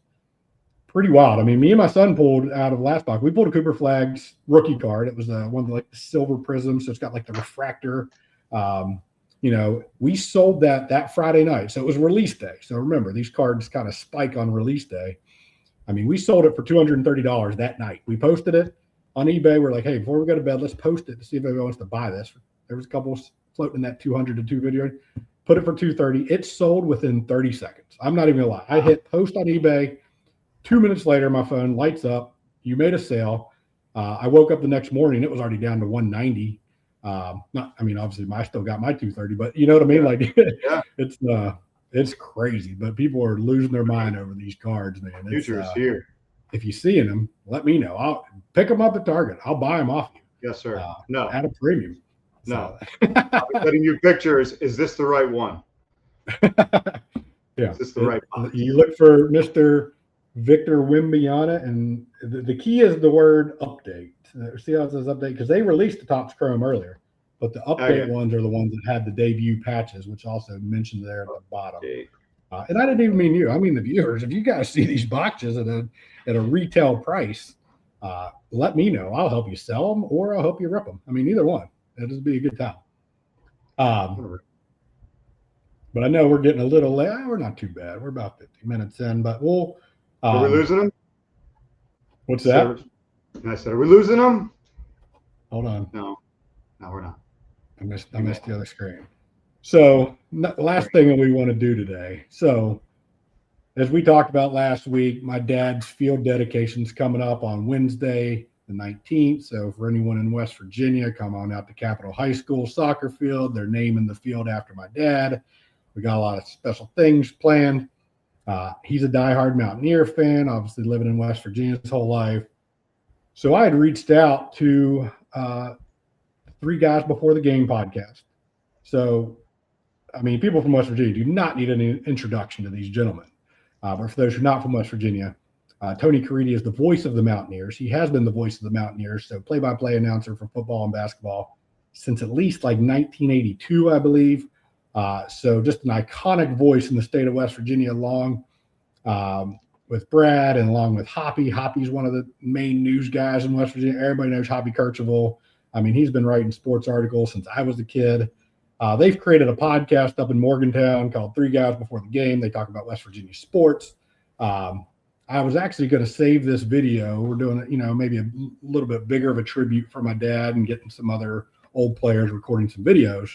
pretty wild. I mean, me and my son pulled out of last box. We pulled a Cooper Flagg's rookie card. It was one of the silver prism, so it's got the refractor. We sold that Friday night, so it was release day. So remember, these cards kind of spike on release day. I mean, we sold it for $230 that night. We posted it on eBay. We're like, hey, before we go to bed, let's post it to see if anybody wants to buy this. There was a couple floating in that 200 to 250. Put it for $230. It sold within 30 seconds. I'm not even gonna lie. I hit post on eBay. 2 minutes later, my phone lights up. You made a sale. I woke up the next morning. It was already down to 190. Obviously, I still got my 230, but you know what I mean? Yeah. It's crazy. But people are losing their mind over these cards, man. Future is here. If you see them, let me know. I'll pick them up at Target. I'll buy them off you. Yes, sir. At a premium. No. I'll be sending you pictures. Is this the right one? Yeah. Is this the right box? You look for Mr. Victor Wimbiana, and the key is the word update. See how it says update? Because they released the Topps Chrome earlier, but the update ones are the ones that had the debut patches, which also mentioned there at the bottom. And I didn't even mean you. I mean the viewers. If you guys see these boxes at a retail price, let me know. I'll help you sell them, or I'll help you rip them. I mean, either one. It'll just be a good time. But I know we're getting a little late. We're not too bad. We're about 50 minutes in, but we'll. Are we losing them? What's that? And I said, are we losing them? Hold on. No, we're not. I missed the other screen. So last thing that we want to do today. So as we talked about last week, my dad's field dedication's coming up on Wednesday, the 19th. So for anyone in West Virginia, come on out to Capitol High School soccer field. They're naming the field after my dad. We got a lot of special things planned. He's a diehard Mountaineer fan, obviously living in West Virginia his whole life. So I had reached out to 3 Guys Before the Game podcast. So, I mean, people from West Virginia do not need any introduction to these gentlemen. But for those who are not from West Virginia, Tony Caridi is the voice of the Mountaineers. He has been the voice of the Mountaineers, so play-by-play announcer for football and basketball since at least 1982, I believe. So just an iconic voice in the state of West Virginia, along with Brad and along with Hoppy. Hoppy's one of the main news guys in West Virginia. Everybody knows Hoppy Kercheval. I mean, he's been writing sports articles since I was a kid. They've created a podcast up in Morgantown called 3 Guys Before the Game. They talk about West Virginia sports. I was actually going to save this video. We're doing, maybe a little bit bigger of a tribute for my dad and getting some other old players recording some videos.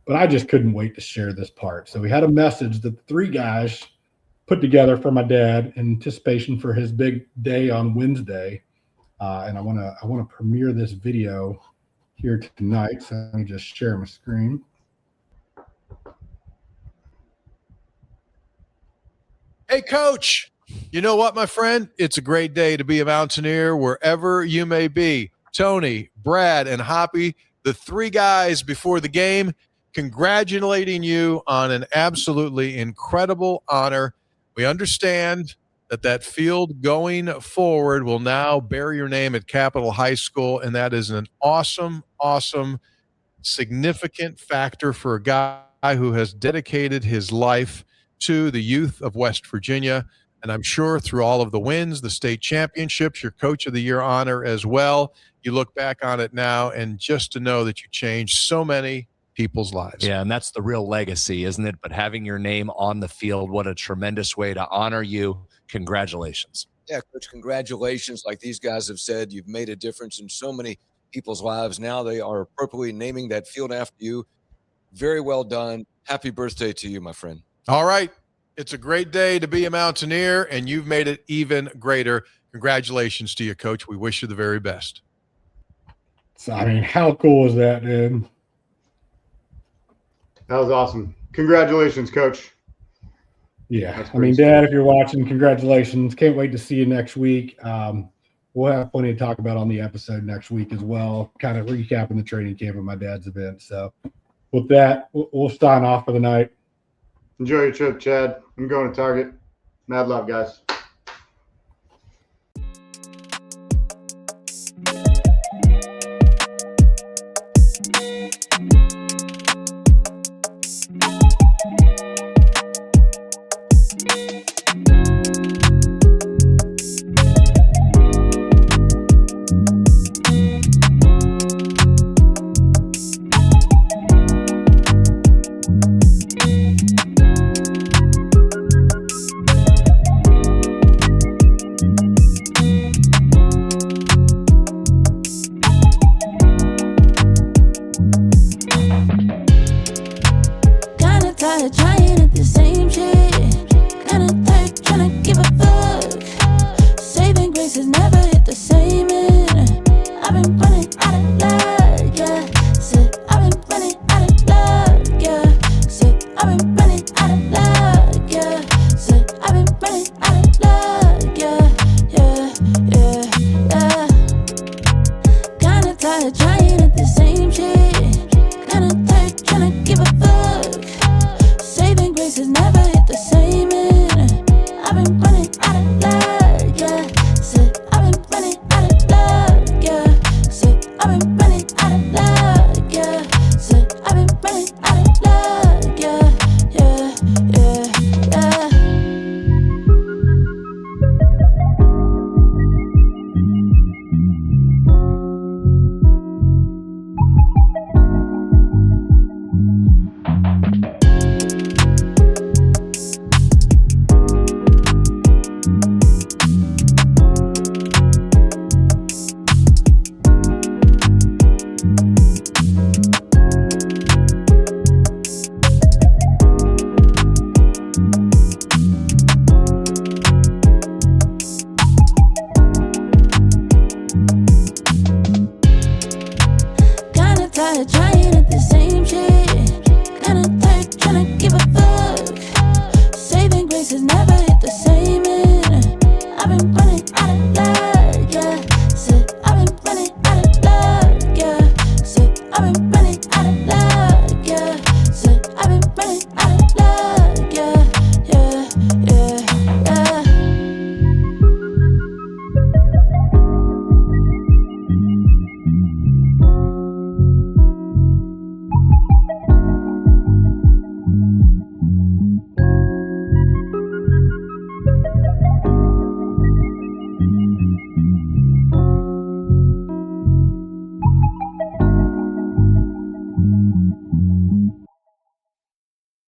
But I just couldn't wait to share this part. So we had a message that the 3 guys put together for my dad in anticipation for his big day on Wednesday. And I want to premiere this video here tonight. So let me just share my screen. Hey, Coach. You know what, my friend? It's a great day to be a Mountaineer wherever you may be. Tony, Brad, and Hoppy, the 3 guys before the game, congratulating you on an absolutely incredible honor. We understand that field going forward will now bear your name at Capitol High School, and that is an awesome, awesome, significant factor for a guy who has dedicated his life to the youth of West Virginia. And I'm sure through all of the wins, the state championships, your Coach of the Year honor as well, you look back on it now, and just to know that you changed so many people's lives. Yeah, and that's the real legacy, isn't it? But having your name on the field, what a tremendous way to honor you. Congratulations. Yeah, Coach, congratulations. Like these guys have said, you've made a difference in so many people's lives. Now they are appropriately naming that field after you. Very well done. Happy birthday to you, my friend. All right. It's a great day to be a Mountaineer, and you've made it even greater. Congratulations to you, Coach. We wish you the very best. So, I mean, how cool is that, dude? That was awesome. Congratulations, Coach. Yeah. I mean, Dad, if you're watching, congratulations. Can't wait to see you next week. We'll have plenty to talk about on the episode next week as well, kind of recapping the training camp of my dad's event. So with that, we'll sign off for the night. Enjoy your trip, Chad. I'm going to Target. Mad love, guys. Tired trying at the same shit. Kinda tired trying to give a fuck. Saving grace has never hit the same end. I've been running out of luck, yeah. Said I've been running out of luck, yeah. Said I've been running out of luck, yeah. Said I've been running out of luck, yeah, yeah, yeah, yeah. Kinda tired trying at the same shit. Kinda tired trying to give a fuck. Saving grace has never hit the same end. I've been running out of luck, yeah. Said I've been running out of luck, yeah. Said I've been running out of luck, yeah. Said I've been running out of luck, yeah, yeah, yeah, yeah. Kinda tired trying at the same shit.